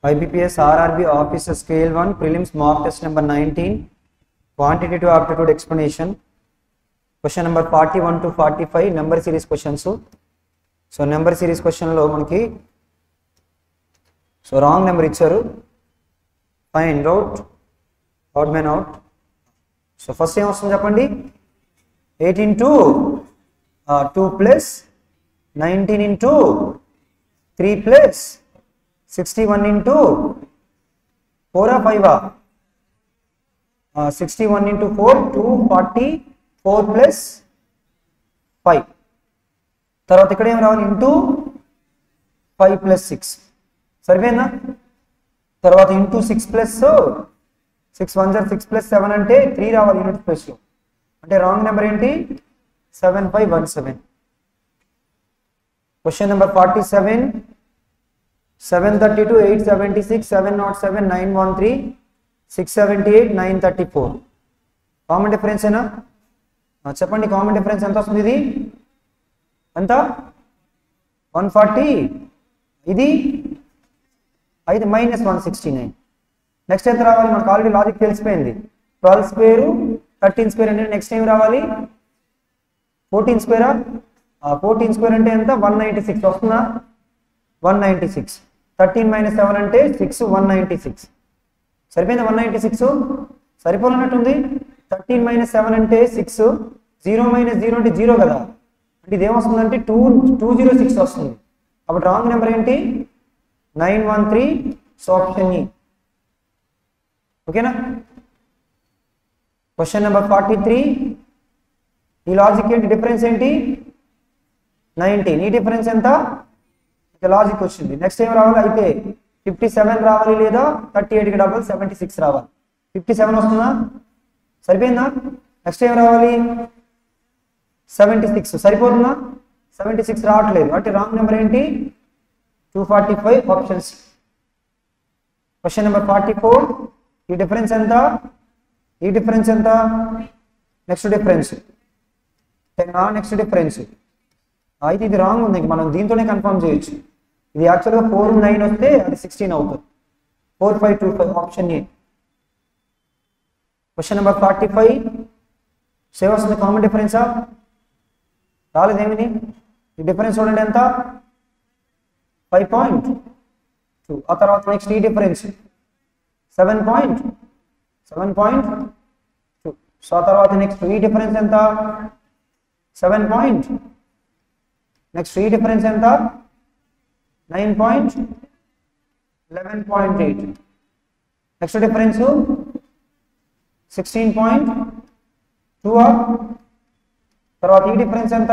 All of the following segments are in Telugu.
IBPS RRB Officer Scale 1 Prelims Mock Test number 19 Quantitative Aptitude Explanation. Question number 41 to 45 number series questions. So number series question lo manaki so wrong number icharu, find out odd man out. So first em vastundi cheppandi 8 into 2 plus 19 into 3 plus 61 into 4 or 5 61 into 4 244 plus 5 తర్వాత ఇక్కడ ఏం రావాలి ఇంటూ 5 plus 6 సరిపోయిందా తర్వాత ఇంటూ 6 plus 6 1 6 plus 7 అంటే 3 రావాలి యూనిట్ ప్లేస్ లో అంటే రాంగ్ నెంబర్ ఏంటి 7517. క్వశ్చన్ నెంబర్ 47 732 876 707 913 678 934 కామన్ డిఫరెన్స్ ఏనా చెప్పండి కామన్ డిఫరెన్స్ ఎంత వస్తుంది ఇది ఎంత 140 ఇది అయితే మైనస్ 169 నెక్స్ట్ ఎంత రావాలి మనకు ఆల్రెడీ లాజిక్ తెలిసిపోయింది 12 స్క్వేర్ 13 స్క్వేర్ అంటే నెక్స్ట్ ఏం రావాలి 14 స్క్వేర్ 14 స్క్వేర్ అంటే ఎంత 196 వస్తుందా 196 13 minus 7 అంటే 6 196 సరిపోయిందా 196 సరిపోనట్టుంది 13 minus 7 అంటే 6 0 minus 0 అంటే 0 కదా అంటే ఇది ఏమొస్తుందంటే 206 వస్తుంది అప్పుడు రాంగ్ నెంబర్ ఏంటి 913 సో ఆప్షన్ ఈ ఓకేనా. క్వశ్చన్ నెంబర్ 43 ఈ లాజిక్ ఏంటి డిఫరెన్స్ ఏంటి 19 ఈ డిఫరెన్స్ ఎంత లాజిక్ వచ్చింది నెక్స్ట్ ఏం రావాలి అయితే 57 రావాలి లేదా 38 కి డబుల్ 76 రావాలి 57 వస్తుందా సరిపోయిందా నెక్స్ట్ ఏం రావాలి 76 సరిపోతుందా 76 రావట్లేదు అంటే రాంగ్ నెంబర్ ఏంటి 245 ఆప్షన్స్. క్వశ్చన్ నెంబర్ 44 ఈ డిఫరెన్స్ ఎంత ఈ డిఫరెన్స్ ఎంత నెక్స్ట్ డిఫరెన్స్ 10 నెక్స్ట్ డిఫరెన్స్ అయితే ఇది రాంగ్ ఉంది మనం దీంతోనే కన్ఫర్మ్ చేయొచ్చు ఇది యాక్చువల్గా 4 9 వస్తే అది 16 అవుతుంది 4525 option A. Question number 45 save వస్తుంది కామన్ డిఫరెన్సా రాలేదేమిని ఈ డిఫరెన్స్ చూడండి ఎంత 5.2 ఆ తర్వాత నెక్స్ట్ ఈ డిఫరెన్స్ 7.2 సో ఆ తర్వాత నెక్స్ట్ ఈ డిఫరెన్స్ ఎంత 7. నెక్స్ట్ ఈ డిఫరెన్స్ ఎంత 9. 11.8 నెక్స్ట్ డిఫరెన్స్ 16.2 తర్వాత ఈ డిఫరెన్స్ ఎంత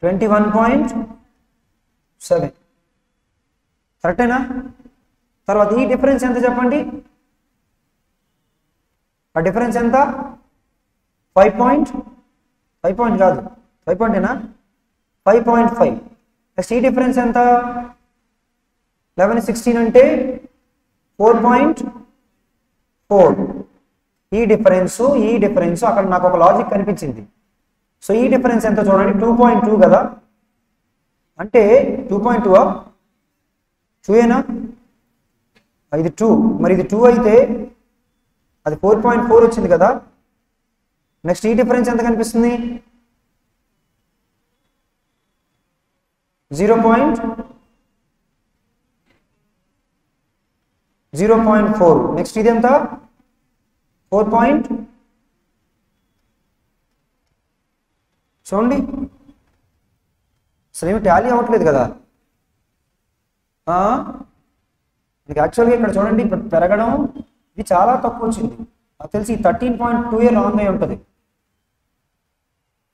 21.7 కరెక్టేనా. తర్వాత ఈ డిఫరెన్స్ ఎంత చెప్పండి ఆ డిఫరెన్స్ ఎంత 5 కాదు 5 ఏనా 5.5 నెక్స్ట్ ఈ డిఫరెన్స్ ఎంత 11 16 అంటే 4.4 ఈ డిఫరెన్స్ అక్కడ నాకు ఒక లాజిక్ కనిపించింది సో ఈ డిఫరెన్స్ ఎంత చూడండి 2.2 కదా అంటే 2.2 2 ఏనా ఇది 2 మరి ఇది 2 అయితే అది 4.4 వచ్చింది కదా నెక్స్ట్ ఈ డిఫరెన్స్ ఎంత కనిపిస్తుంది 0.4 నెక్స్ట్ ఇది ఎంత 4. చూడండి అసలు ఏమి టాలీ అవ్వట్లేదు కదా మీకు యాక్చువల్గా ఇక్కడ చూడండి ఇప్పుడు పెరగడం ఇది చాలా తక్కువ వచ్చింది నాకు తెలిసి 13.2 రాంగ్ అయి ఉంటుంది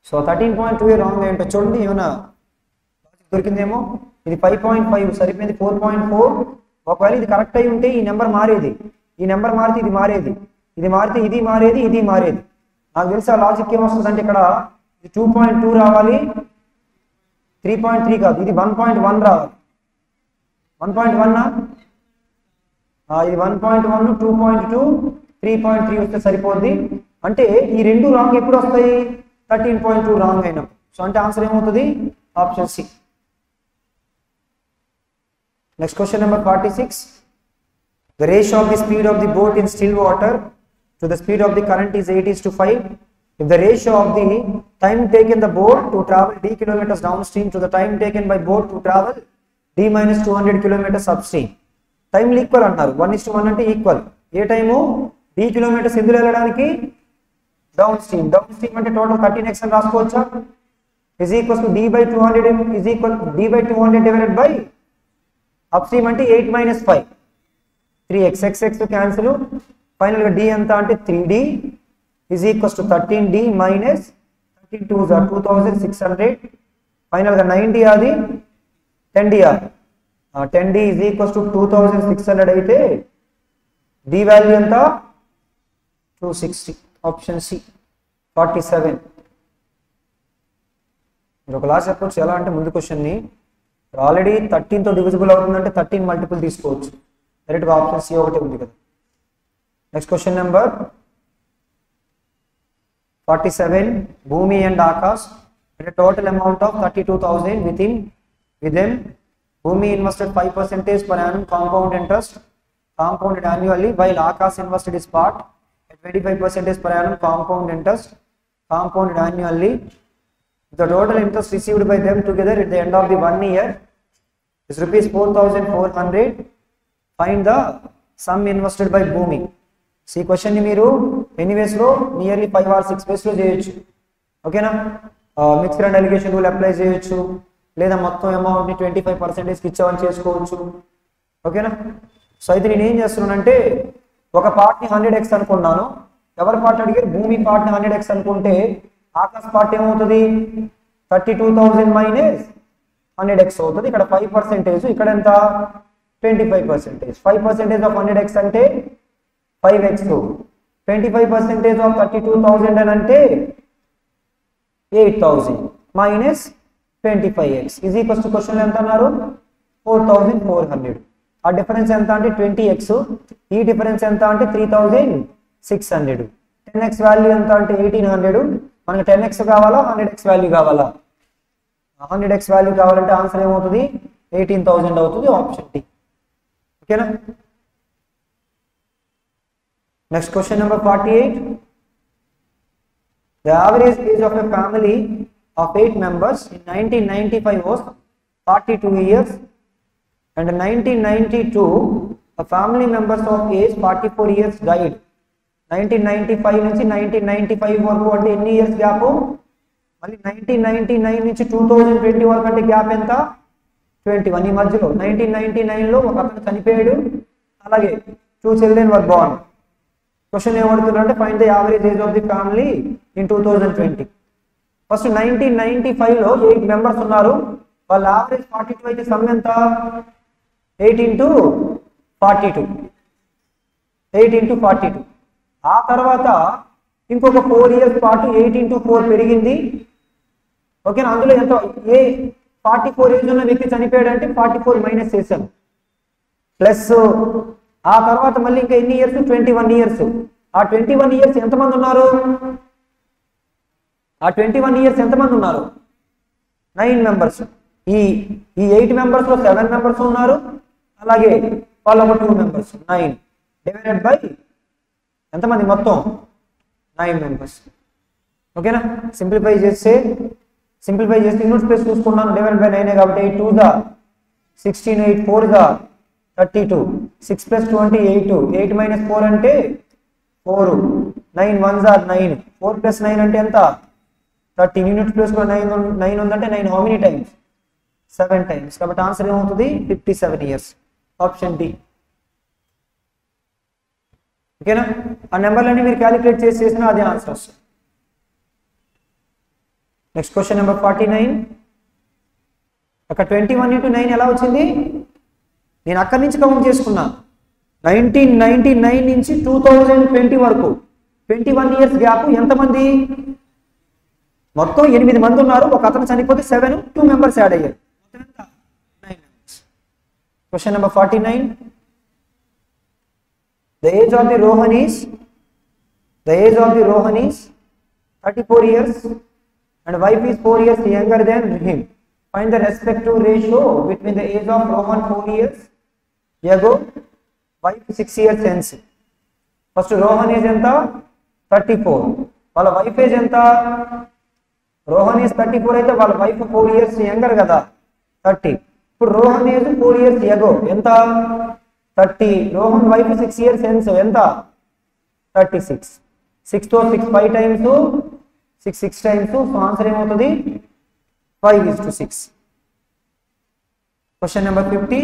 సో 13.2 రాంగ్ అయి ఉంటుంది చూడండి ఏమైనా దొరికిందేమో ఇది 5.5 సరిపోయింది 4.4 ఒకవేళ ఇది కరెక్ట్ అయి ఉంటే ఈ నెంబర్ మారేది ఈ నెంబర్ మారితే ఇది మారేది ఇది మారితే ఇది మారేది నాకు తెలిసి ఆ లాజిక్ ఏమొస్తుందంటే ఇక్కడ ఇది 2.2 రావాలి 3.3 కాదు ఇది 1.1 రావాలి 1.1 ఇది 1.1 2.2 3.3 వస్తే సరిపోద్ది అంటే ఈ రెండు రాంగ్ ఎప్పుడు వస్తాయి 13.2 రాంగ్ అయినప్పుడు సో అంటే ఆన్సర్ ఏమవుతుంది option C. Next question number 46. The ratio of the speed of the boat in still water to the speed of the current is 8:5. If the ratio of the time taken the boat to travel d kilometers downstream to the time taken by boat to travel d minus 200 kilometers upstream. Time equal అంటారు 1:1 అంటే ఈక్వల్. ఏ టైము d కిలోమీటర్స్ ఎందులో వెళ్ళడానికి డౌన్ స్ట్రీమ్ అంటే టోటల్ 13x అని రాసుకోవచ్చా is equals to d by 200 is equal d by 200 divided by upstream అంటే 8 minus 5 3x x cancel final గా d ఎంత అంటే 3d is equals to 13d minus 13 2s are 2600 final గా 9d అది 10d 10d is equals to 2600 అయితే d వాల్యూ ఎంత 260 ఆప్షన్ సి 47. మీరు ఒకలా చెప్పొచ్చు ఎలా అంటే ముందు క్వశ్చన్ ని ఆల్రెడీ 13 తో డివిజిబుల్ అవుతుందంటే 13 మల్టిపుల్ తీసుకోవచ్చు డైరెక్ట్ గా ఆప్షన్ సి ఒకటి ఉంది కదా. Next question number 47. Bhumi and Akash at a total amount of 32,000 with them. Bhumi invested 5% per annum compound interest compounded annually while Akash invested his part at 25% per annum compound interest compounded annually. The total interest received by them together at the end of the 1 year is rupees 4,400. Find the sum invested by Bhumi. ఈ క్వశ్చన్ ని మీరు ఎన్ని వేస్ లో నియర్లీ 5 or 6 వేస్ లో చేయొచ్చు. ఓకేనా, mixed and allegation rule apply చేయొచ్చు లేదా మొత్తం అమౌంట్ ని 25% కి ఇచ్చామని చేసుకోవచ్చు. ఓకేనా, సో అయితే నేను ఏం చేస్తున్నానంటే ఒక పార్ట్ ని 100x అనుకున్నాను. ఎవరి పార్ట్ అడిగారు? భూమి పార్ట్ ని 100x అనుకుంటే ఆకాశ్ పార్ట్ ఏమవుతుంది 32,000 మైనస్ 100x అవుతుంది. ఇక్కడ 5%, ఇక్కడ ఎంత 25%. 5% ఆఫ్ 100x అంటే 5x, 25% ఆఫ్ 32,000 అని అంటే 8,000 minus 25x is equals to question ఎంత అన్నారు 4,400. ఆ డిఫరెన్స్ ఎంత అంటే 20x, ఈ డిఫరెన్స్ ఎంత అంటే 3,600. 10x వాల్యూ ఎంత అంటే 1,800. మనకి 10x కావాలా 100x వాల్యూ కావాలా? 100x వాల్యూ కావాలంటే ఆన్సర్ ఏమవుతుంది 18,000 అవుతుంది, ఆప్షన్ డి. ఓకేనా. Next question number 48. The average age of a family of 8 members in 1995 was 42 years and in 1992 a family members of age 44 years died. 1995 నుంచి 1995 వరకు అంటే ఎన్ని ఇయర్స్ గ్యాప్? మళ్ళీ 1999 నుంచి 2020 వరకు అంటే గ్యాప్ ఎంత 21. ఈ మధ్యలో 1999 లో ఒక అతను చనిపోయాడు, అలాగే 2 children were born. క్వశ్చన్ ఏమడుతున్నారంటే find the average age of the family in 2020. First 1995 లో 8 మెంబర్స్ ఉన్నారు, వాళ్ళ యావరేజ్ 42 అయితే సమ్ ఎంత 8 into 42. ఆ తర్వాత ఇంకొక 4 ఇయర్స్ పాటు 8 into 4 పెరిగింది. ఓకేనా, అందులో ఎంత 44 ఏజ్ ఉన్న వ్యక్తి చనిపోయాడు అంటే 44 మైనస్ చేశాం ప్లస్ ఆ తర్వాత మళ్ళీ ఇంకా ఎన్ని ఇయర్స్ 21 ఇయర్స్. ఆ 21 ఇయర్స్ ఎంతమంది ఉన్నారు? 9 మెంబర్స్. ఈ 8 మెంబర్స్ లో 7 మెంబర్స్ ఉన్నారు, అలాగే వాళ్ళ 2 మెంబర్స్ 9 డివైడెడ్ బై ఎంతమంది మొత్తం 9 మెంబర్స్. ఓకేనా, సింప్లిఫై చేస్తే యూనిట్ ప్లేస్ చూసుకున్నాను, డివైడెడ్ బై 9 కాబట్టి 8 2 దా 16, 8 4 దా 32, 6 plus 20 8 minus 4 అంటే 4, 9 1s are 9, 4 plus 9 అంటే ఎంత 13. యూనిట్ ప్లేస్ లో 9 ఉందంటే 9 హౌ మెనీ టైమ్స్ 7 టైమ్స్. కాబట్టి ఆన్సర్ ఏమవుతుంది 57 ఇయర్స్, ఆప్షన్ డి. ఓకేనా, ఆ నెంబర్లన్నీ మీరు క్యాలిక్యులేట్ చేసినా అదే ఆన్సర్ వస్తుంది. Next question number 49. అక్కడ 21 into 9 ఎలా వచ్చింది? నేను అక్కడి నుంచి కౌంట్ చేసుకున్నా 1999 నుంచి 2020 వరకు 21 ఇయర్స్ గ్యాప్. ఎంతమంది? మొత్తం 8 మంది ఉన్నారు, ఒక అతను చనిపోతే 7, 2 మెంబర్స్ యాడ్ అయ్యారు. Question number 49. The age of the Rohan is 34 years and wife is 4 years younger than him. Find the respective ratio between the age of Rohan 4 years ago, wife 6 years hence. First Rohan is enta 34, వాళ్ళ wife age ఎంత? Rohan is 34 అయితే వాళ్ళ wife 4 years younger కదా 30. ఇప్పుడు Rohan age 4 years ago ఎంత? 30. Rohan wife 6 years hence ఎంత? 36. 6 తో 6 5 times 6 times, సో ఆన్సర్ ఏమవుతుంది? 5:6. Question number 50.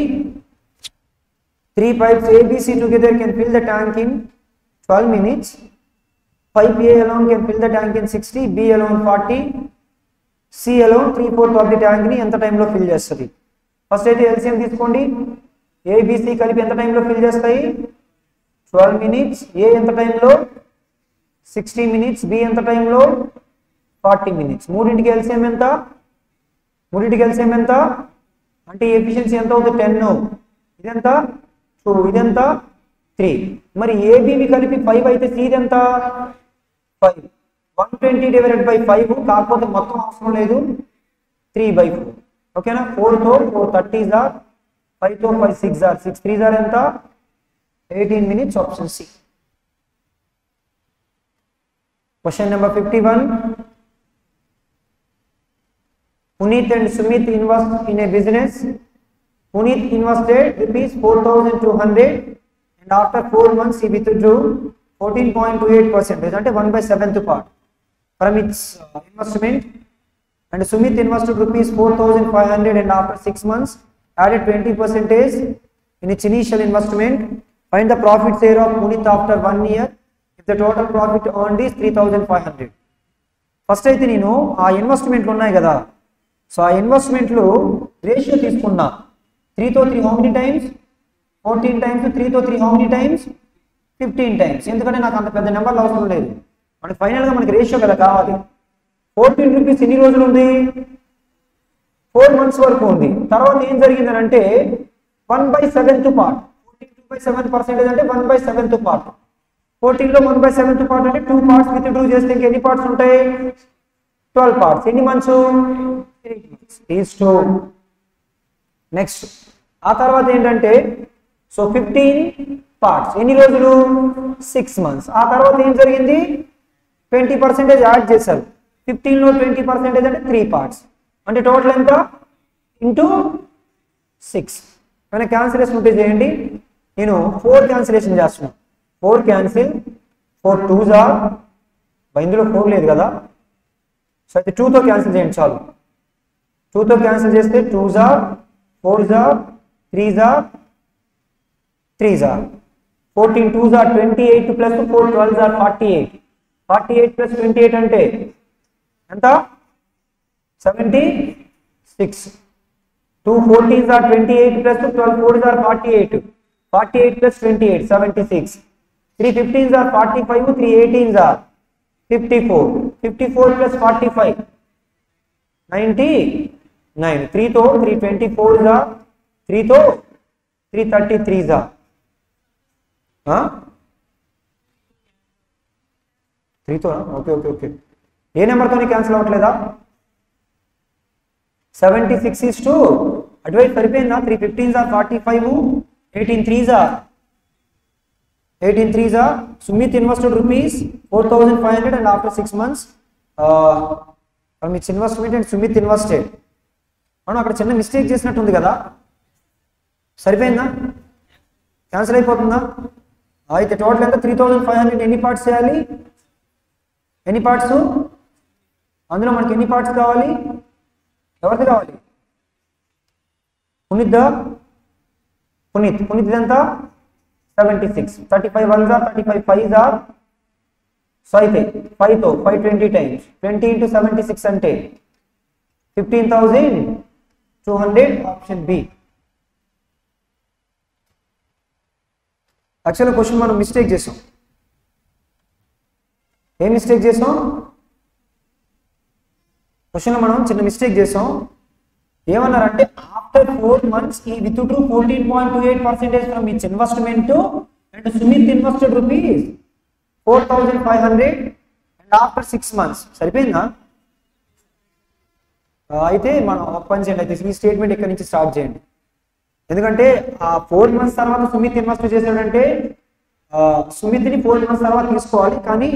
3 pipes ABC together can fill the tank in 12 minutes. Pipe A alone can fill the tank in 60, B alone 40, C alone 3/4 of the tank ni ఎంత టైం లో ఫిల్ చేస్తుంది? ఫస్ట్ అయితే LCM తీసుకోండి. ABC కలిపి ఎంత టైం లో ఫిల్ చేస్తాయి? 12 minutes. A ఎంత టైం లో? 60 minutes. B ఎంత టైం లో? 40 minutes. మూడింటికి LCM ఎంత? మూడింటికి LCM ఎంత అంటే ఎఫిషియన్సీ ఎంత అవుతుంది? 10. ఇదెంత? 2. ఇదెంత? 3. మరి ఏబివి కలిపి 5 అయితే సి ఎంత? 5. 120 డివైడెడ్ బై 5, కాకపోతే మొత్తం అవసరం లేదు, 3/4. ఓకేనా? 4 తో 4 30s ఆర్, 5 తో 5 6 ఆర్, 6 3s ఆర్ ఎంత? 18 minutes. Option C. Question number 51. Puneet and Sumit invest in a business. Puneet invested rupees 4,200 and after 4 months he withdrew 14.28%, అంటే 1/7th part from its investment, and Sumit invested rupees 4,500 and after 6 months added 20% in its initial investment. Find the profit share of Puneet after 1 year if the total profit earned is 3,500. First అయితే నేను ఆ ఇన్వెస్ట్మెంట్లు ఉన్నాయి కదా, సో ఆ ఇన్వెస్ట్మెంట్లు రేషియో తీసుకున్నా. 3 తో 3 హౌ మెనీ టైమ్స్? 14 టైమ్స్. 3 తో 3 హౌ మెనీ టైమ్స్? 15 టైమ్స్. ఎందుకంటే నాకు అంత పెద్ద నెంబర్లు అవసరం లేదు, మనకి ఫైనల్గా మనకి రేషియో కదా కావాలి. 14 రూపీస్ ఎన్ని రోజులు ఉంది? 4 months వరకు ఉంది. తర్వాత ఏం జరిగిందని అంటే 1/7th part. 2/7% అంటే 1/7th part. 14 లో 1/7th part అంటే 2 parts విత్డ్రా చేస్తే ఇంకెన్ని పార్ట్స్ ఉంటాయి? 12 parts. ఎన్ని మంత్స్? 8 months. ఈజ్ 2. నెక్స్ట్ ఆ తర్వాత ఏంటంటే సో 15 parts ఎన్ని రోజులు? 6 months. ఆ తర్వాత ఏం జరిగింది? 20% యాడ్ చేశారు. 15 లో 20% అంటే 3 parts, అంటే టోటల్ ఎంత? ఇంటూ 6. కానీ క్యాన్సిలేషన్ ఉంటే చేయండి. నేను 4 క్యాన్సిలేషన్ చేస్తున్నాను. 4 క్యాన్సిల్, 4 2s ఆర్, ఇందులో 4 లేదు కదా, సో అయితే 2తో క్యాన్సిల్ చేయండి చాలు. 2తో క్యాన్సిల్ చేస్తే 2s are, 4s are, 3s are, 3s are. 14 2s are 28 plus 4 12s are 48. 48 plus 28 అంటే ఎంత? 76. 2 14s are 28 plus 12 4s are 48. 48 plus 28 76. 3 15s are 45. 3 18s are 54. 54 plus 45 99. 3 తో 3 24s ఆర్, 3 తో 3 33s ఆర్. 3తో ఓకే ఓకే ఓకే. ఏ నెంబర్తోనే క్యాన్సిల్ అవ్వట్లేదా? 76 is to అటువైపు సరిపోయిందా? 3 15s are 45. 18 3s are 18 3s are. Sumit invested rupees 4,500 and after 6 months from its investment and Sumit invested. మనం అక్కడ చిన్న మిస్టేక్ చేసినట్టుంది కదా, సరిపోయిందా? క్యాన్సిల్ అయిపోతుందా? అయితే టోటల్ ఎంత? 3,500. ఎన్ని పార్ట్స్ చేయాలి? ఎన్ని పార్ట్స్? అందులో మనకి ఎన్ని పార్ట్స్ కావాలి? ఎవరిది కావాలి? పునీత్ ఎంత? 76. 35 1s are 35 5s are, so అయితే 5 తో 5 20 టైమ్స్ 20 into 76 అంటే 15,200. Option B. యాక్చువల్గా క్వశ్చన్ మనం మిస్టేక్ చేసాం. ఏం మిస్టేక్ చేసాం? క్వశ్చన్లో మనం చిన్న మిస్టేక్ చేసాం. ఏమన్నారంటే ఆఫ్టర్ 4 months ఈ withdraw 14.28% from it's investment and Sumit invested rupees 4,500 and after 6 months. సరిపోయిందా? అయితే మనం ఒక పని చేయండి, అయితే ఈ స్టేట్మెంట్ ఇక్కడ నుంచి స్టార్ట్ చేయండి. ఎందుకంటే ఆ 4 months తర్వాత సుమిత్ ఇన్వెస్ట్ చేశాడంటే సుమిత్ని 4 months తర్వాత తీసుకోవాలి. కానీ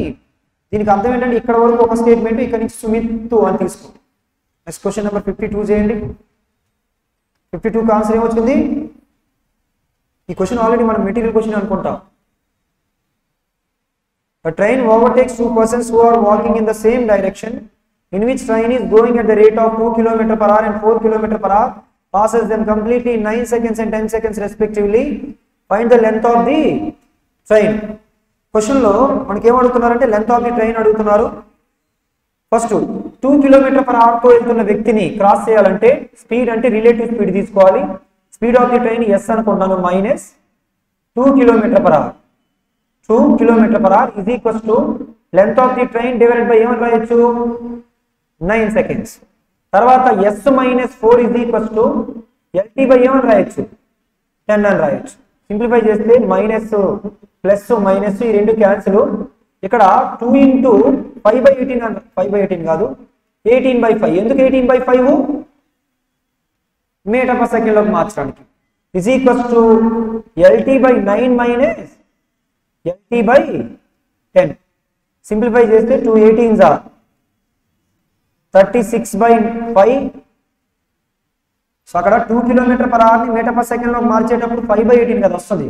దీనికి అర్థం ఏంటంటే ఇక్కడ వరకు ఒక స్టేట్మెంట్, ఇక్కడ నుంచి సుమిత్ అని తీసుకో. నెక్స్ట్ క్వశ్చన్ నెంబర్ 52 చేయండి. 52కి ఆన్సర్ ఏమొచ్చింది? ఈ క్వశ్చన్ ఆల్రెడీ మనం మెటీరియల్ క్వశ్చన్ అనుకుంటాం. A train overtakes two persons who are walking in the same direction, in which train is going at the rate of 2 km/h and 4 km/h, passes them completely in 9 seconds and 10 seconds respectively. Find the length of the train. Question లో మనకి ఏం అడుగుతున్నారంటే లెంత్ ఆఫ్ ది ట్రైన్ అడుగుతున్నారు. ఫస్ట్ 2 km/h తో వెళ్తున్న వ్యక్తిని క్రాస్ చేయాలంటే స్పీడ్ అంటే రిలేటివ్ స్పీడ్ తీసుకోవాలి. Speed of the train S అనుకుంటాను, minus 2 km/h. 2 km/h is equals to length of the train divided by ఏమని రాయొచ్చు 9 seconds. తర్వాత s minus 4 is equals to lt by ఏమని రాయొచ్చు 10 అని రాయొచ్చు. సింప్లిఫై చేస్తే మైనస్ ప్లస్ మైనస్ ఈ రెండు క్యాన్సిల్. ఇక్కడ 2 into 5/18 అని 5/18 కాదు 18/5. ఎందుకు 18/5? మీటర్ పర్ సెకండ్ లోకి మార్చడానికి. is equals to lt by 9 minus lt by 10. Simplify చేస్తే 2 18s are 36/5. సో అక్కడ 2 km/h ని మీటర్ పర్ సెకండ్ లోకి మార్చేటప్పుడు 5/18 కదా వస్తుంది.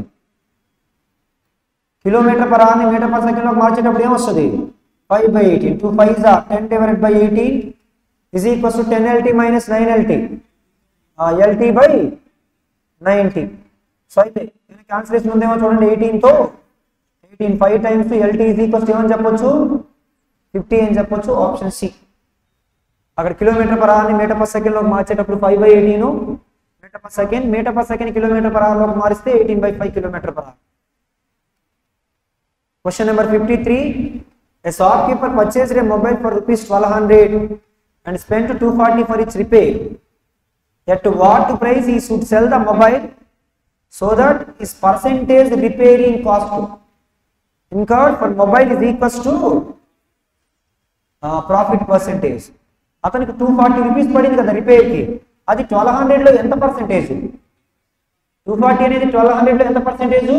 km/h ని మీటర్ పర్ సెకండ్ లోకి మార్చేటప్పుడు ఏమొస్తుంది 5/18. 2 5s are 10 divided by 18 is equals to 10 lt minus 9 lt. lt by 90. So అయితే క్యాన్సిలేషన్ ఉందేమో చూడండి. 18 తో 18 5 times lt is equals to ఏమని చెప్పొచ్చు 50 అని చెప్పొచ్చు. Option C. అక్కడ km/h ని మీటర్ పర్ సెకండ్ లోకి మార్చేటప్పుడు 5/18 meter per second, meter per second km/h లోకి మారిస్తే 18/5 km/h. Question number 53. A shopkeeper purchased a mobile for rupees 1200 and spent 240 for its repair. At what price he should sell the mobile so that his percentage repairing cost incurred for mobile is equals to profit percentage. అతనికి 240 రూపీస్ పడింది కదా రిపేర్కి. అది 1200లో ఎంత పర్సెంటేజ్? 240 అనేది 1200లో ఎంత పర్సెంటేజ్?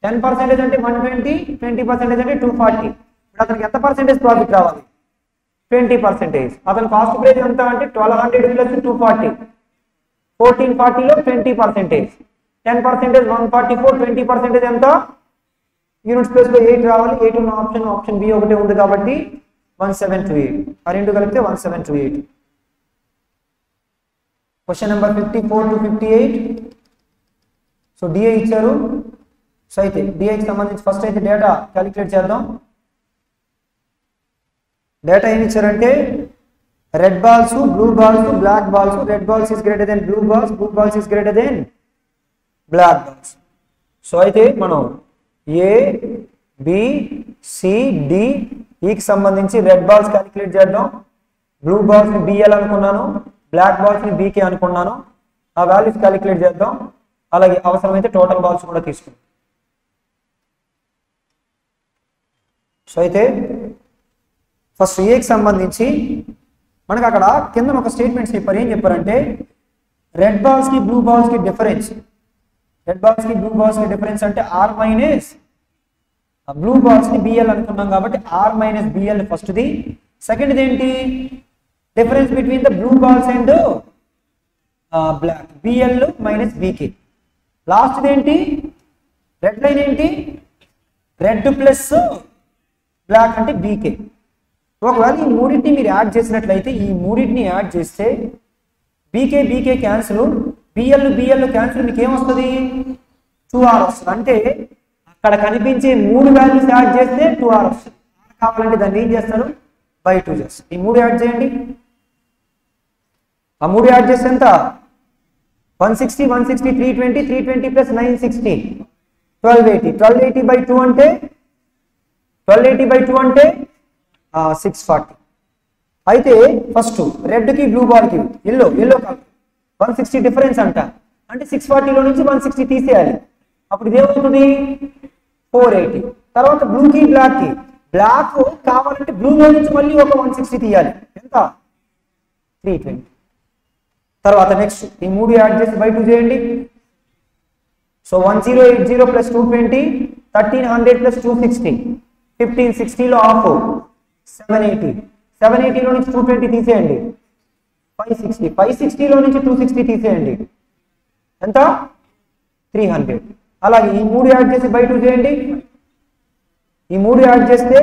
10% అంటే 120, 20% అంటే 240. ఇప్పుడు అతనికి ఎంత పర్సెంటేజ్ ప్రాఫిట్ రావాలి? 20%. అతని కాస్ట్ ప్రైస్ ఎంత అంటే 1200 ప్లస్ 240, 1440లో 20%. 10% 144, 20% ఎంత? యూనిట్స్ ప్లేస్ లో 8 రావాలి. 8 ఉన్న ఆప్షన్ బి ఒకటే ఉంది కాబట్టి 1728. ఆ రెండు కలిపితే 1728. Question number 54 to 58. So DA ఇచ్చారు. సో అయితే డిఏకి సంబంధించి ఫస్ట్ అయితే డేటా క్యాలిక్యులేట్ చేద్దాం. డేటా ఏమి ఇచ్చారంటే red balls, blue balls, black balls. Red balls is greater than blue balls, blue balls is greater than black balls. So అయితే మనం ఏ బి సి డి ఈకి సంబంధించి రెడ్ బాల్స్ క్యాలిక్యులేట్ చేద్దాం. బ్లూ బాల్స్ ని బిఎల్ అనుకున్నాను, బ్లాక్ బాల్స్ ని బీకే అనుకున్నాను. ఆ వాల్యూస్ క్యాలిక్యులేట్ చేద్దాం. అలాగే అవసరమైతే టోటల్ బాల్స్ కూడా తీసుకుందాం. సో అయితే ఫస్ట్ ఏకి సంబంధించి మనకు అక్కడ కింద ఒక స్టేట్మెంట్స్ చెప్పారు. ఏం చెప్పారంటే రెడ్ బాల్స్ కి బ్లూ బాల్స్ కి డిఫరెన్స్. రెడ్ బాల్స్ కి బ్లూ బాల్స్ కి డిఫరెన్స్ అంటే ఆర్ మైనస్ బ్లూ బాల్స్ ని బిఎల్ అనుకున్నాం కాబట్టి ఆర్ మైనస్ బిఎల్ ఫస్ట్ది. సెకండ్ది ఏంటి? Difference between the blue balls and black, BL minus BK. లాస్ట్ది ఏంటి? రెడ్ లైన్ ఏంటి? రెడ్ ప్లస్ బ్లాక్ అంటే బీకే. ఒకవేళ ఈ మూడింటిని మీరు యాడ్ చేసినట్లయితే, ఈ మూడింటిని యాడ్ చేస్తే BK BK cancel, BL BL cancel, మీకు ఏమొస్తుంది 2r వస్తుంది. అంటే అక్కడ కనిపించే 3 వాల్యూస్ యాడ్ చేస్తే 2r వస్తుంది. కావాలంటే దాన్ని ఏం చేస్తారు బై 2 చేస్తారు. ఈ 3 యాడ్ చేయండి. ఆ 3 యాడ్ చేస్తే ఎంత 160, 160, 320, 320 ప్లస్ 960 1280. 1280 బై 2 అంటే 1280 బై 2 అంటే 640. అయితే ఫస్ట్ రెడ్ కి బ్లూ బాల్ కి ఎల్లో కలర్ 160 డిఫరెన్స్ అంట. అంటే 640లో నుంచి 160 తీసేయాలి. అప్పుడు ఇదేమవుతుంది 480. తర్వాత బ్లూ కి బ్లాక్ కి, బ్లాక్ కావాలంటే బ్లూలో నుంచి మళ్ళీ ఒక 160 తీయాలి. ఎంత 320. తర్వాత నెక్స్ట్ ఈ మూడు యాడ్ చేసి బై 2 చేయండి. సో 1080 ప్లస్ 220 1300 ప్లస్ 260 1560 లో హాఫ్ 780. 780 లో నుంచి 220 తీసేయండి 560. 560 లో నుంచి 260 తీసేయండి ఎంత 300. అలాగే ఈ మూడు యాడ్ చేసి బై 2 చేయండి. ఈ మూడు యాడ్ చేస్తే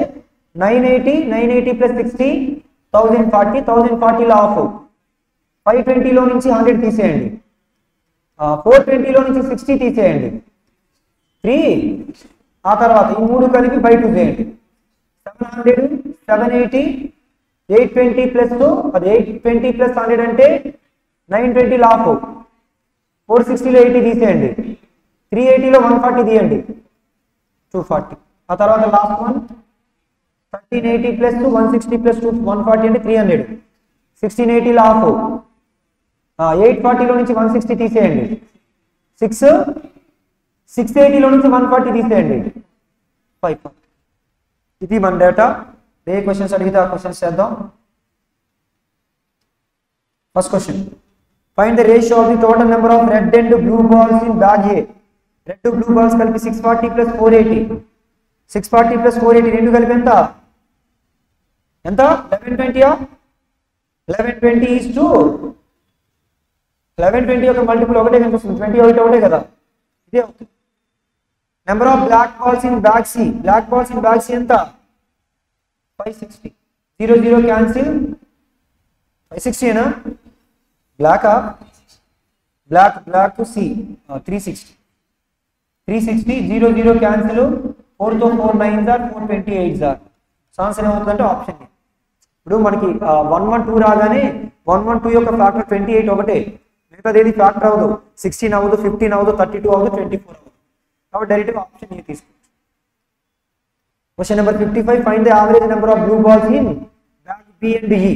980 ప్లస్ 60 1040. 1040 లో హాఫ్ 520 లో నుంచి 100 తీసేయండి. 420 లో నుంచి 60 తీసేయండి 3. ఆ తర్వాత ఈ మూడు కలిపి బై 2 చేయండి. 700 780 820 ప్లస్ అది 820 ప్లస్ 100 అంటే 920 లో హాఫ్ 460 లో 80 తీసేయండి. 380 లో 140 తీయండి 240. ఆ తర్వాత లాస్ట్ వన్ 1380 ప్లస్ 160 ప్లస్ 140 అంటే 300. 1680 లో హాఫ్ 840 లో నుంచి 160 తీసేయండి 680 లో నుంచి 140 తీసేయండి 540. ఇది మన డేటా. ఏ క్వశ్చన్స్ అడిగితే ఆ క్వశ్చన్స్ చేద్దాం. First question, find the ratio of the total number of red and blue balls in bag A. Red blue balls కలిపి 640 ప్లస్ 480. 640 ప్లస్ 480 రెండు కలిపి ఎంత 1120. 1120 ఈజ్ టు 1120 యొక్క మల్టిపుల్ ఒకటే కనిపిస్తుంది 28 ఒకటే కదా, ఇదే అవుతుంది. Number of black balls in bag C. Black balls in bag C ఎంత 560. 00 క్యాన్సిల్ 560 ఏనా బ్లాక్ బ్లాక్ సి 360. 00 క్యాన్సిల్ 4 తో 4 9 ఆర్ 428 ఆర్. ఆన్సర్ ఏమవుతుందంటే ఆప్షన్ ఏ. ఇప్పుడు మనకి 112 రాగానే 112 యొక్క ఫ్యాక్టర్ 28 ఒకటే, మిగతాది ఏది ఫ్యాక్టర్ అవ్వదు. 16 అవ్వదు, 15 అవ్వదు, 32 అవ్వదు, 24 అవ్వదు. కాబట్టి డైరెక్ట్గా ఆప్షన్ ఏ తీసుకోవచ్చు. Question number 55, find the average number of blue balls in bag B and E.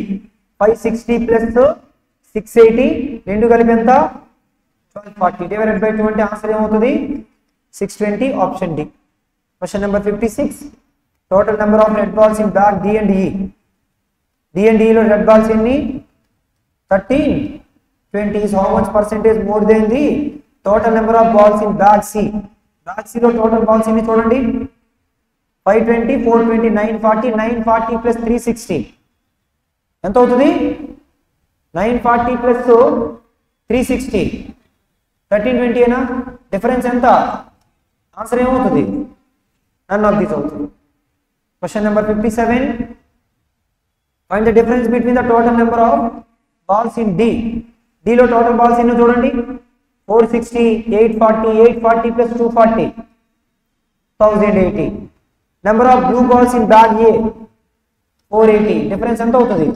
560 plus 680 రెండు కలిపి ఎంత 1240 డివైడెడ్ బై 2 అంటే ఆన్సర్ ఏమవుతుంది 620. Option D. Question number 56, total number of red balls in bag D and E. D and ఈలో రెడ్ బాల్స్ ఎన్ని 13. 20 is how much percentage more than the total number of balls in bag C. Bag C లో టోటల్ బాల్స్ ఎన్ని చూడండి 520 420 940. 940 ప్లస్ 360 ఎంత అవుతుంది 940 ప్లస్ 360 1320 ఏనా. డిఫరెన్స్ ఎంత ఆన్సర్ ఏమవుతుంది నన్ ఆఫ్ దీస్ అవుతుంది. Question number 57, find the difference between the total number of balls in D. D లో టోటల్ బాల్స్ ఎన్నో చూడండి 460 840. 840 ప్లస్ 240 1080. Number of blue balls in bag A 480. Difference ఎంత అవుతుంది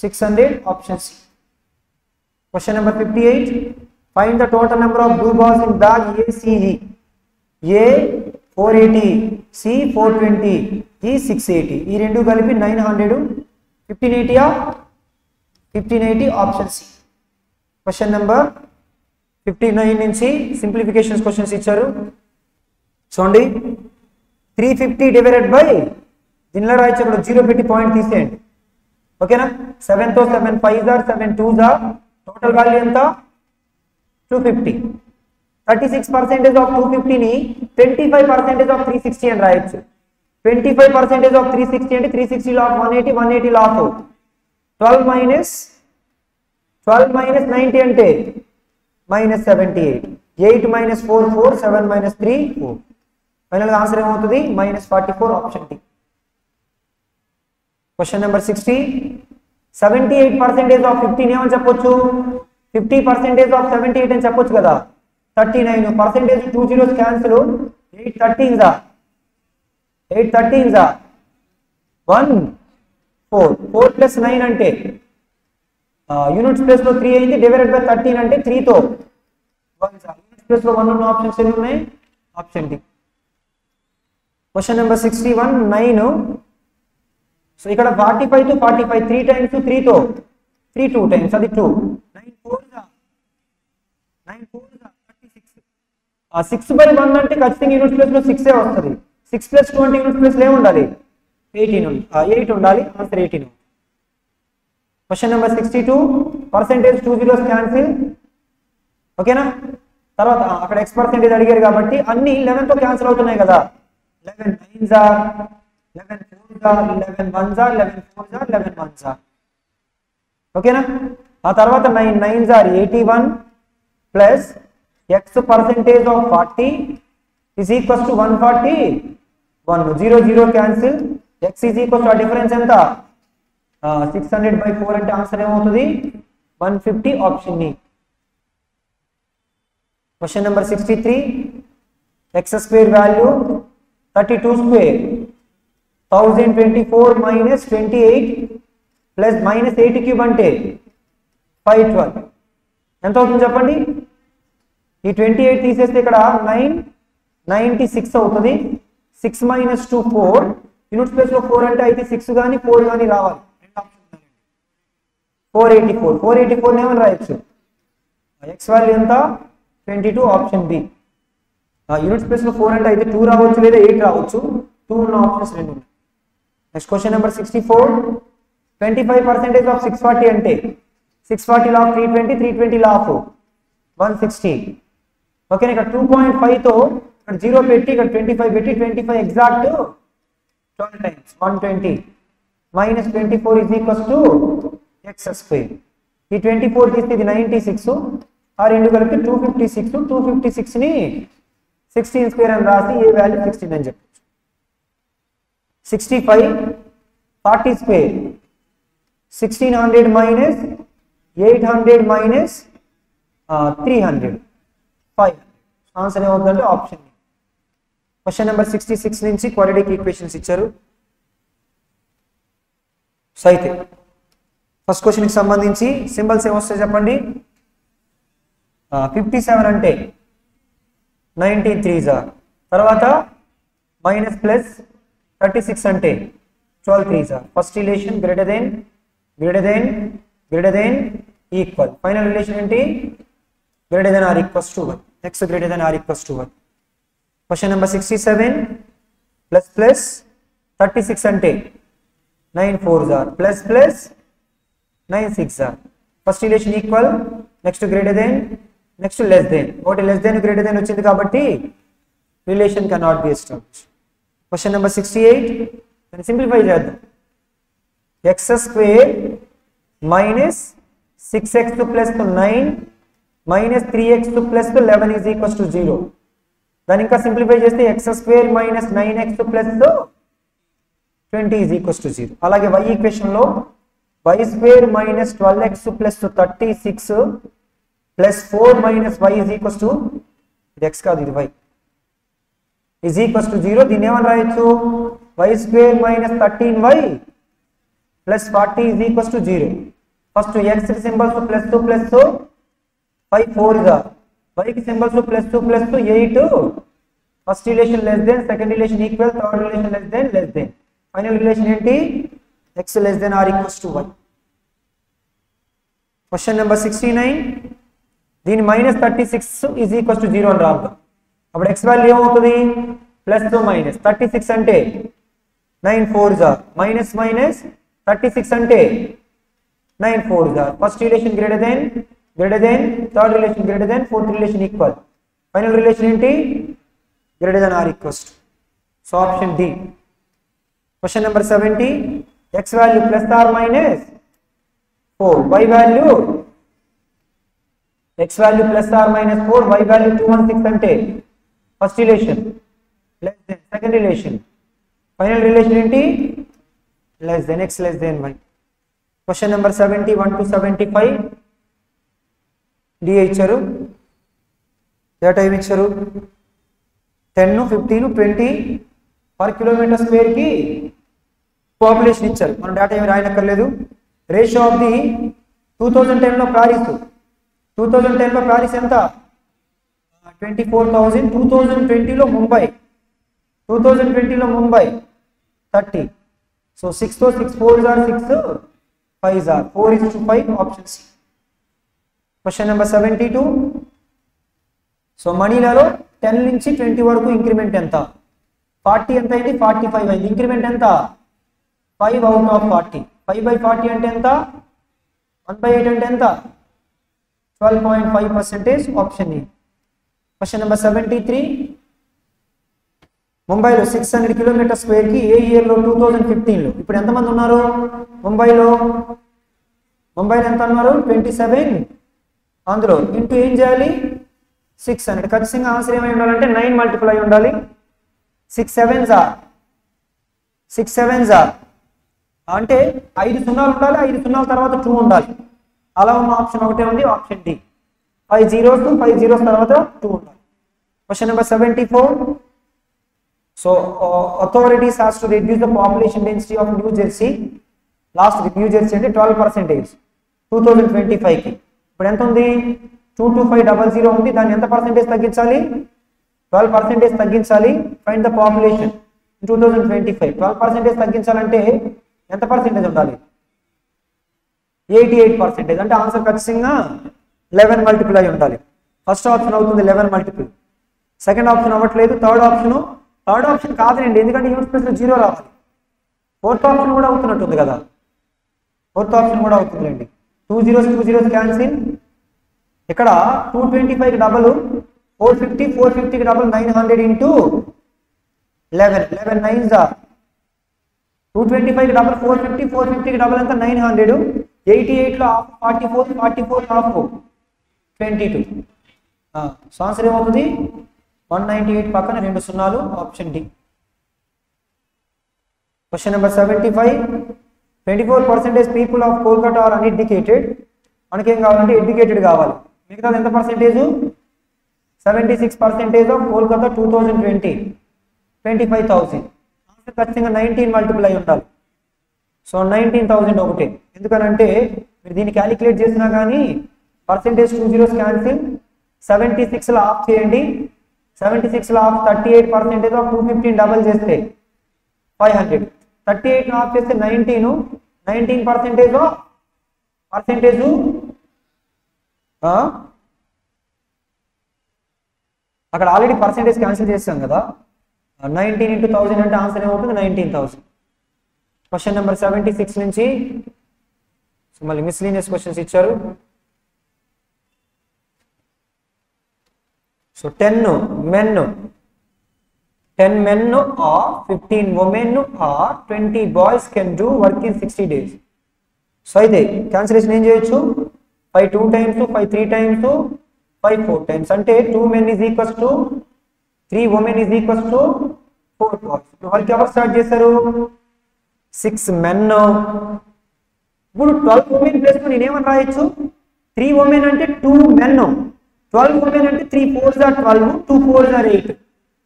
600. Option C. Question number 58, find the total number of blue balls in bag A C E. A 480, C 420, E 680. ఈ రెండు కలిపి 900. 1580 1580. Option C. క్వశ్చన్ నెంబర్ 59 నుంచి సింప్లిఫికేషన్స్ క్వశ్చన్స్ ఇచ్చారు చూడండి. 350 డివైడెడ్ బై దీనిలో రాయొచ్చు, అక్కడ 0 పెట్టి పాయింట్ తీసేయండి ఓకేనా. 7 తో 7 5 ఆర్ 7 2 ఆర్ టోటల్ వాల్యూ ఎంత 250. 36% ఆఫ్ 250 ని 25% ఆఫ్ 360 అని రాయొచ్చు. 25% ఆఫ్ 360 అంటే 360 లో 180 180 లో 12 మైనస్ 90 అంటే మైనస్ 78. 8 minus 4 4 7 minus 3 4. ఫైనల్ గా ఆన్సర్ ఏమవుతుంది minus 44. Option D. Question number 60, 78% of 15 ఏమని చెప్పొచ్చు 50% ఆఫ్ 78 అని చెప్పొచ్చు కదా. 39% 2 zeros క్యాన్సిల్ 8 13s 1 4 4 ప్లస్ 9 అంటే యూనిట్స్ ప్లేస్ లో 3 అయింది. డివైడెడ్ బై 13 అంటే 3 తో 1 యూనిట్స్ ప్లేస్ లో 1 ఉన్న ఆప్షన్స్ ఎన్ని ఉన్నాయి option D. Question number 61, 9. So ఇక్కడ 45 టు 45 3 టైమ్స్ 3 తో 3 2 టైమ్స్ అది 2 9 4 36. 6 బై 1 అంటే ఖచ్చితంగా యూనిట్ ప్లేస్ లో 6 వస్తుంది. 6 ప్లస్ 2 యూనిట్ ప్లేస్ లో ఏముండాలి 8 ఉండాలి. Answer 18. Question number 62 percentage 2 zeros cancel ఓకేనా తర్వాత అక్కడ x పర్సెంటేజ్ అడిగారు కాబట్టి అన్ని 11 తో క్యాన్సిల్ అవుతున్నాయి కదా 11 9s are 11 4s are 11 1s are 11 4s are 11 1s are ఓకేనా ఆ తర్వాత 9 9s are 81 plus x percentage of 40 is equals to 141 0 0 cancel x is equals to a difference ఎంత 600/4 అంటే ఆన్సర్ ఏమవుతుంది 150 ఆప్షన్ ని question number 63 x square value 32 square 1024 minus 28 plus minus 8 cube అంటే 512 ఎంత అవుతుంది చెప్పండి ఈ 28 తీసేస్తే ఇక్కడ 996 అవుతుంది 6 minus 2 4 యూనిట్ స్పేస్ లో 4 అంటే అయితే 6 గాని 4 గాని రావాలి 484 నేమని రాయొచ్చు x వాల్యూ ఎంత 22 ఆప్షన్ బి యూనిట్ స్పేస్ లో 4 అంటే అయితే 2 రావచ్చు లేదా 8 రావచ్చు 2 ఉన్న ఆప్షన్స్ రెండు ఉన్నాయి నెక్స్ట్ క్వశ్చన్ నెంబర్ 64 25% ఆఫ్ 640 అంటే 640 లాఫ్ 320 320 లాఫ్ 160 ఓకే ఇక్కడ 2.5 తో ఇక్కడ 0 పెట్టి ఇక్కడ 25 పెట్టి 25 exact 12 times 120 minus 24 is equals to x square ఈ 24 తీస్తే ఇది 96 ఆ రెండు కలిపి 256 ని 16 స్క్వేర్ అని రాసి ఏ వాల్యూ 16 అని చెప్పొచ్చు 65 40 స్క్వేర్ 1600 minus 800 minus 300 5 ఆన్సర్ ఏమవుతుందంటే ఆప్షన్ క్వశ్చన్ నెంబర్ 66 నుంచి క్వాడ్రాటిక్ ఈక్వేషన్స్ ఇచ్చారు సో అయితే ఫస్ట్ క్వశ్చన్ కి సంబంధించి సింబల్స్ ఏమొస్తాయి చెప్పండి 57 అంటే 93s తర్వాత మైనస్ ప్లస్ 36 అంటే 12 3s first relation greater than equal final relation ఏంటి greater than or equals to 1 x greater than or equals to 1 question number 67 plus plus 36 అంటే 9 4s plus plus 9 6s first relation equal next greater than next less than ఒకటి లెస్ దెన్ గ్రేటర్ దెన్ వచ్చింది కాబట్టి relation can not be established question number 68 దాన్ని సింప్లిఫై చేద్దాం x square minus 6x plus 9 minus 3x plus 11 is equals to 0 దాన్ని ఇంకా సింప్లిఫై చేస్తే x square minus 9x plus 20 is equals to 0 అలాగే y ఈక్వేషన్ లో y square minus 12x plus 36 plus 4 minus y is equals to ఇది x కాదు ఇది y ఈజ్ ఈక్వల్స్ టు 0 దీన్ని ఏమని రాయొచ్చు y square minus 13y plus 40 is equals to 0 first x కి సింబల్స్ ప్లస్ 2 ప్లస్ 5 4 గా y కి symbols plus 2 plus 8 first relation less than second relation equal third relation less than final relation ఏంటి x less than or equals to y question number 69 దీని మైనస్ 36 ఈజ్ ఈక్వల్స్ టు 0 అని రాద్దాం అప్పుడు x వాల్యూ ఏమవుతుంది ప్లస్ తో మైనస్ 36 అంటే 9 4s మైనస్ మైనస్ 36 అంటే 9 4s first relation greater than third relation greater than fourth relation equal final relation ఏంటి greater than or equals to so option D question number 70 x value plus or minus 4 y value x value plus or minus 4 y value 216 అంటే first relation less than second relation final relation ఏంటి less than x less than y question number 71 to 75 D ఇచ్చారు డేటా ఏమి ఇచ్చారు 10 15 20 పర్ కిలోమీటర్ స్క్వేర్ కి పాపులేషన్ ఇచ్చారు మనం డేటా ఏమి రాయనక్కర్లేదు రేషియో ఆఫ్ ది 2010 లో ప్యారిస్ 2010 లో ప్యారిస్ ఎంత 24,000 2020 లో ముంబై 30 సో 6 తో 6 4s are 6 5s are 4:5 option C question number 72 so మనీలలో 10 నుంచి 20 వరకు ఇంక్రిమెంట్ ఎంత 40 ఎంత అయింది 45 అయింది ఇంక్రిమెంట్ ఎంత 5 అవుట్ ఆఫ్ 40 5/40 అంటే ఎంత 1/8 అంటే ఎంత? 12.5% ఆప్షన్ ఏ. Question number 73. ముంబైలో 600 కిలోమీటర్ స్క్వేర్కి ఏ ఇయర్లో? 2015లో. ఇప్పుడు ఎంతమంది ఉన్నారు ముంబైలో ఎంత అన్నారు? 27. అందులో ఇంటూ ఏం చేయాలి? 600. ఖచ్చితంగా ఆన్సర్ ఏమై ఉండాలంటే 9 మల్టిపుల్ అయి ఉండాలి. 6 sevens అంటే 5 సున్నాలు ఉండాలి, 5 సున్నాల తర్వాత 2 ఉండాలి. అలా ఉన్న ఆప్షన్ ఒకటే ఉంది, option D. 5 zeros to 5 zeros తర్వాత 2 ఉండాలి. Question number 74. So authorities has to reduce the population density of New Jersey. Last new Jersey అంటే 12% 2025కి. ఇప్పుడు ఎంత ఉంది? 22500 ఉంది. దాన్ని ఎంత పర్సెంటేజ్ తగ్గించాలి? 12% తగ్గించాలి. Find the population 2025. 12% తగ్గించాలంటే ఎంత పర్సెంటేజ్ ఉండాలి? 88%. అంటే ఆన్సర్ ఖచ్చితంగా 11 మల్టిపుల్ అయి ఉండాలి. ఫస్ట్ ఆప్షన్ అవుతుంది 11 మల్టిపుల్. సెకండ్ ఆప్షన్ అవ్వట్లేదు. థర్డ్ ఆప్షన్ కాదండి, ఎందుకంటే యూనిట్ ప్లేస్లో 0 రావాలి. ఫోర్త్ ఆప్షన్ కూడా అవుతున్నట్టుంది కదా, ఫోర్త్ ఆప్షన్ కూడా అవుతుందండి. 2 zeros క్యాన్సిల్. ఇక్కడ 225కి డబల్ 450, 450కి డబల్ 900 ఇంటూ 11 9s 225కి డబల్ 450, 450కి డబల్ ఎంత? 900. 88లో హాఫ్ 44, 44 హాఫ్ 22. సో ఆన్సర్ ఏమవుతుంది? 198 పక్కన 2 సున్నాలు, option D. Question number 75. 24% people of Kolkata are uneducated. మనకేం కావాలంటే ఎడ్యుకేటెడ్ కావాలి. మిగతాది ఎంత పర్సెంటేజ్? 76% ఆఫ్ కోల్కతా 2020 25,000. ఆన్సర్ ఖచ్చితంగా 19 మల్టిపుల్ అయి ఉండాలి. సో 19,000 ఒకటే. ఎందుకనంటే మీరు దీన్ని క్యాలిక్యులేట్ చేసినా కానీ పర్సెంటేజ్ 2 zeros క్యాన్సిల్. 76లో ఆఫ్ చేయండి. 76లో ఆఫ్ 38% ఆఫ్ 215 డబల్ చేస్తే 500. 38 ఆఫ్ చేస్తే 19% అక్కడ ఆల్రెడీ పర్సెంటేజ్ క్యాన్సిల్ చేస్తాం కదా. 19 into 1000 అంటే ఆన్సర్ ఏమవుతుంది? 19,000. క్వశ్చన్ నెంబర్ 76 నుంచి మళ్ళీ మిస్లీనియస్ క్వశ్చన్స్ ఇచ్చారు. So 10 men or 15 women or 20 boys can do work in 60 days. So అయితే క్యాన్సిలేషన్ ఏం చేయొచ్చు? 5 2 times, 5 3 times, 5 4 times. అంటే 2 men is equals to 3 women is equals to 4 boys. వాళ్ళకి ఎవరు స్టార్ట్ చేశారు? 6 men. ఇప్పుడు 12 women ప్లేస్ లో నేనేమని రాయొచ్చు? 3 women అంటే 2 men, 12 women అంటే 3 4s are 12, 2 4s are 8.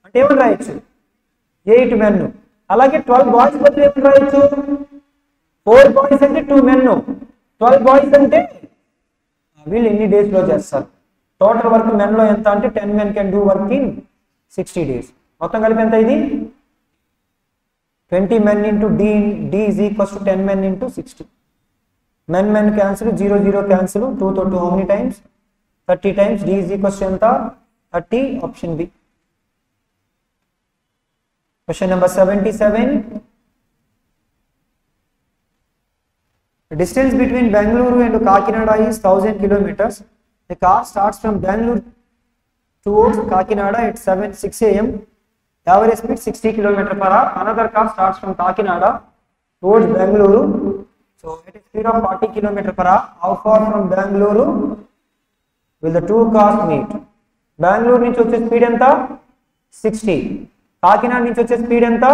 అంటే ఏమని రాయొచ్చు? 8 men. అలాగే 12 బాయ్స్ బదులు ఏమని రాయొచ్చు? 4 బాయ్స్ అంటే 2 men, 12 బాయ్స్ అంటే వీళ్ళు ఎన్ని డేస్ లో చేస్తారు. టోటల్ వర్క్ మెన్ లో ఎంత అంటే 10 men can do work in 60 days. మొత్తం కలిపి ఎంత ఇది? 20 men into d is equals to 10 men into 60. men cancel, 0 0 cancel, 2 to 2 how many times? 30 times. d is equals to ఎంత? 30, option B. Question number 77. The distance between Bangalore and Kakinada is 1000 kilometers. The car starts from Bangalore towards Kakinada at 6 a.m. Average speed 60 km/h. Another car starts from Kakinada towards Bangalore. So at a speed of 40 km/h. How far from Bangalore will the two cars meet? Bangalore నుంచి వచ్చే స్పీడ్ ఎంత? 60. కాకినాడ నుంచి వచ్చే స్పీడ్ ఎంత?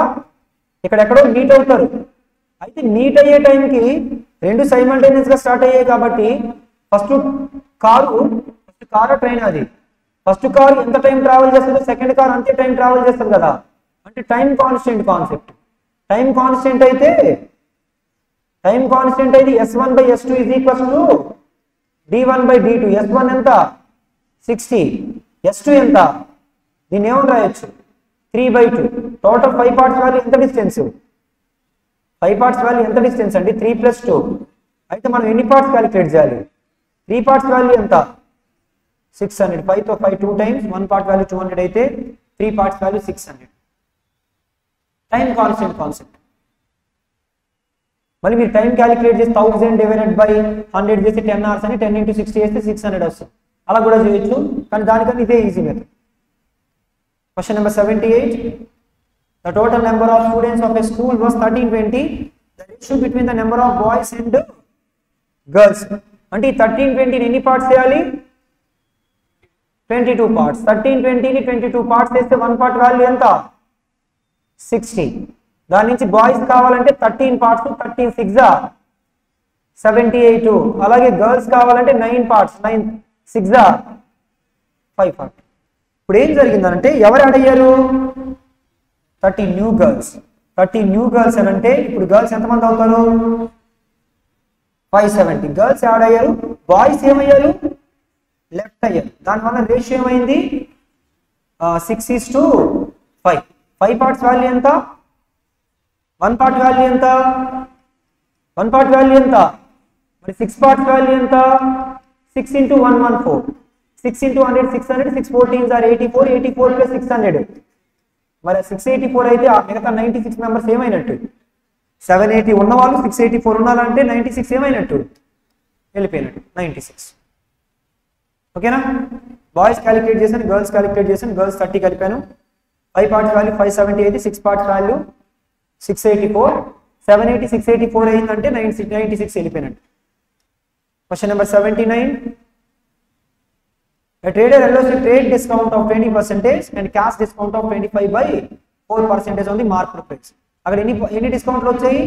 ఇక్కడ ఎక్కడో మీట్ అవుతారు. అయితే మీట్ అయ్యే టైంకి రెండు సైమల్టేనియస్ గా స్టార్ట్ అయ్యాయి కాబట్టి ఫస్ట్ కారు ట్రైన్ అది. ఫస్ట్ కార్ ఎంత టైం ట్రావెల్ చేస్తుందో సెకండ్ కార్ అంతే టైం ట్రావెల్ చేస్తుంది కదా. అంటే time constant concept. Time constant అయితే S1/S2 is equals to d1/d2. S1 ఎంత? 60. S2 ఎంత? దీన్ని ఏమని రాయొచ్చు? 3/2. టోటల్ 5 parts వాల్యూ ఎంత డిస్టెన్స్? 5 parts వాల్యూ ఎంత డిస్టెన్స్ అండి? 3 + 2. అయితే మనం ఎన్ని పార్ట్స్ క్యాలిక్యులేట్ చేయాలి? 3 parts వాల్యూ ఎంత? 600. 5 తో 5 2 times, 1 part వాల్యూ 200 అయితే 3 parts value 600. Time constant concept. మళ్ళీ మీరు టైం క్యాలిక్యులేట్ చేసి 1000 డివైడెడ్ బై 100 చేసి 10 అవర్స్ అని 10 into 60 చేస్తే 600 వస్తుంది. అలా కూడా చేయొచ్చు, కానీ దానికన్నా ఇదే easy method. Question number 78. The total number of students of a school was 1320. The ratio between the number of boys and girls. అంటే 1320 ఎన్ని పార్ట్స్ చేయాలి? 22 పార్ట్స్. 1320ని 22 పార్ట్స్ చేస్తే 1 పార్ట్ వాల్యూ ఎంత? 60. దాని నుంచి బాయ్స్ కావాలంటే 13 పార్ట్స్, 13 6 78. అలాగే గర్ల్స్ కావాలంటే 9 పార్ట్స్, 9 6 5 పార్ట్. ఇప్పుడు ఏం జరిగిందంటే ఎవరు యాడ్ అయ్యారు? 13 న్యూ గర్ల్స్. 13 న్యూ గర్ల్స్ అని అంటే ఇప్పుడు గర్ల్స్ ఎంతమంది అవుతారు? 570. గర్ల్స్ యాడ్ అయ్యారు, బాయ్స్ ఏమయ్యారు? లెఫ్ట్ అయ్యారు. దానివల్ల రేషియో ఏమైంది? 6:5. 5 పార్ట్స్ వాల్యూ ఎంత? 1 పార్ట్ వాల్యూ ఎంత? 1 పార్ట్ వాల్యూ ఎంత? మరి 6 పార్ట్స్ వాల్యూ ఎంత? 6 into 114. 6 into 100 600. 6 14s are 84. 84 plus 600. మరి 684 అయితే ఆ మిగతా 96 మెంబర్స్ ఏమైనట్టు? 780 ఉన్నవాళ్ళు 684 ఉన్నారంటే 96 ఏమైనట్టు? వెళ్ళిపోయినట్టు 96. ఓకేనా? బాయ్స్ క్యాలిక్యులేట్ చేశాను, గర్ల్స్ క్యాలిక్యులేట్ చేశాను. గర్ల్స్ 30 కలిపాను. 5 పార్ట్స్ వాల్యూ 570 అయితే 6 పార్ట్స్ వాల్యూ 684. 780 684 అయిందంటే 96 వెళ్ళిపోయినట్టు. Question number 79. A trader allows a trade discount of 20% and cash discount of 25/4% on the marked price. అక్కడ ఎన్ని డిస్కౌంట్లు వచ్చాయి?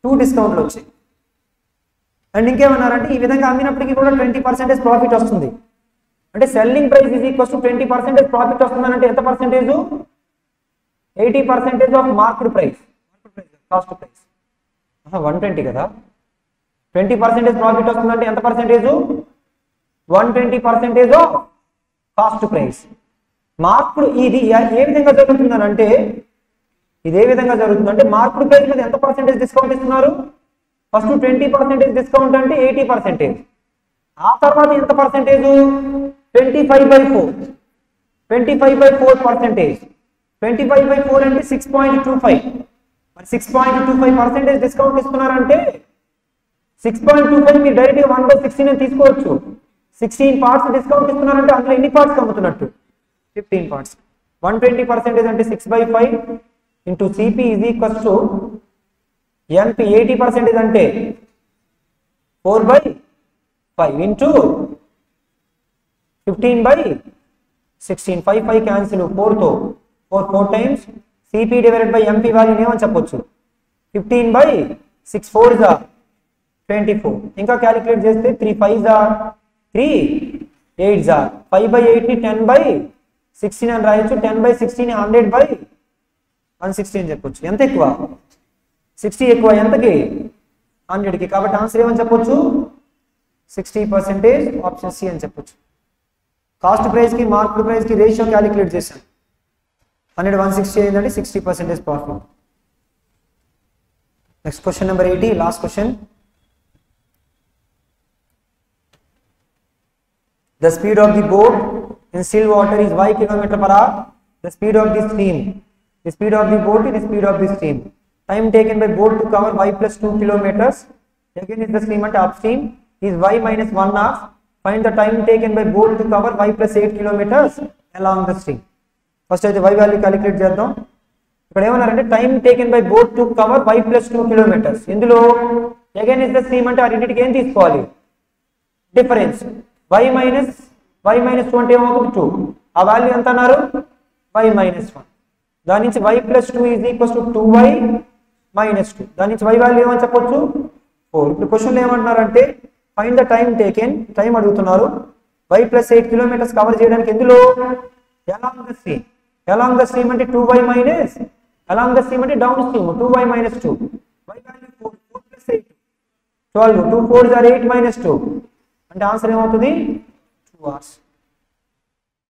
2 డిస్కౌంట్లు వచ్చాయి. అండ్ ఇంకేమన్నారంటే ఈ విధంగా అమ్మినప్పటికీ కూడా 20% ప్రాఫిట్ వస్తుంది. అంటే selling price is equals to 20% profit వస్తుందంటే ఎంత percentage? 80% of marked price, cost price. 120 కదా. 20% ప్రాఫిట్ వస్తుందంటే ఎంత percentage? 120% of cost price. Marked ఇది ఏ విధంగా జరుగుతుందనంటే ఇదే విధంగా జరుగుతుందంటే మార్క్డ్ ప్రైస్ మీద ఎంత పర్సెంటేజ్ డిస్కౌంట్ ఇస్తున్నారు? ఫస్ట్ 20% డిస్కౌంట్ అంటే 80%. ఆ తర్వాత ఎంత పర్సెంటేజ్? 25/4. 25/4%. 25/4 అంటే 6.25. మరి 6.25% డిస్కౌంట్ ఇస్తున్నారంటే 6.25 మీరు డైరెక్ట్గా 1/16 అని తీసుకోవచ్చు. 16 పార్ట్స్ డిస్కౌంట్ ఇస్తున్నారంటే అందులో ఎన్ని పార్ట్స్ అమ్ముతున్నట్టు? 15 పార్ట్స్. 120% అంటే 6/5 into CP is equals to MP. 80% అంటే 4/5 ఇంటూ 15/16. 5 క్యాన్సిల్, 4తో 4 times CP divided by MP value ఏమని చెప్పొచ్చు? 15/6. 4 24. ఇంకా క్యాలిక్యులేట్ చేస్తే 3 5 3 8 5/8 ని 10/16 అని రాయొచ్చు. 10/16 ని 100/116 చెప్పొచ్చు. ఎంత ఎక్కువ? 60 ఎక్కువ. ఎంతకి? 100కి. కాబట్టి ఆన్సర్ ఏమని చెప్పొచ్చు? 60%. ఆప్షన్ సి అని చెప్పొచ్చు. కాస్ట్ ప్రైస్ కి మార్కెట్ ప్రైస్ కి రేషియో క్యాలిక్యులేట్ చేశాను. 100 160 అయిందంటే 60% profit. Next question number 80, last question. The speed of the boat in still water is y km/h. The speed of the stream. The speed of the boat is the speed of the stream. Time taken by boat to cover y plus 2 kilometers. Again is the stream at upstream is y minus 1 hour. Find the time taken by boat to cover y plus 8 kilometers along the stream. First అయితే y value calculate చేద్దాం. ఇక్కడ ఏమన్నారంటే time taken by boat to cover y plus 2 kilometers. ఇందులో again is the stream అంటే ఆ రెండింటికి ఏం తీసుకోవాలి? డిఫరెన్స్. y minus 2 అంటే ఏమవుతుంది? 2. ఆ వాల్యూ ఎంత అన్నారు? y minus 1. దాని నుంచి y plus 2 is equals to 2y minus 2. దాని నుంచి y వాల్యూ ఏమని చెప్పొచ్చు? 4. ఇప్పుడు క్వశ్చన్లో ఏమంటున్నారంటే find the time taken. Time అడుగుతున్నారు. y plus 8 కిలోమీటర్స్ కవర్ చేయడానికి ఎందులో? along the stream. along the stream అంటే 2y minus, along the stream అంటే down stream 2y minus 2. y value 4. 4 plus 8 12. 2 4s are 8 minus 2 అంటే ఆన్సర్ ఏమవుతుంది? 2 hours.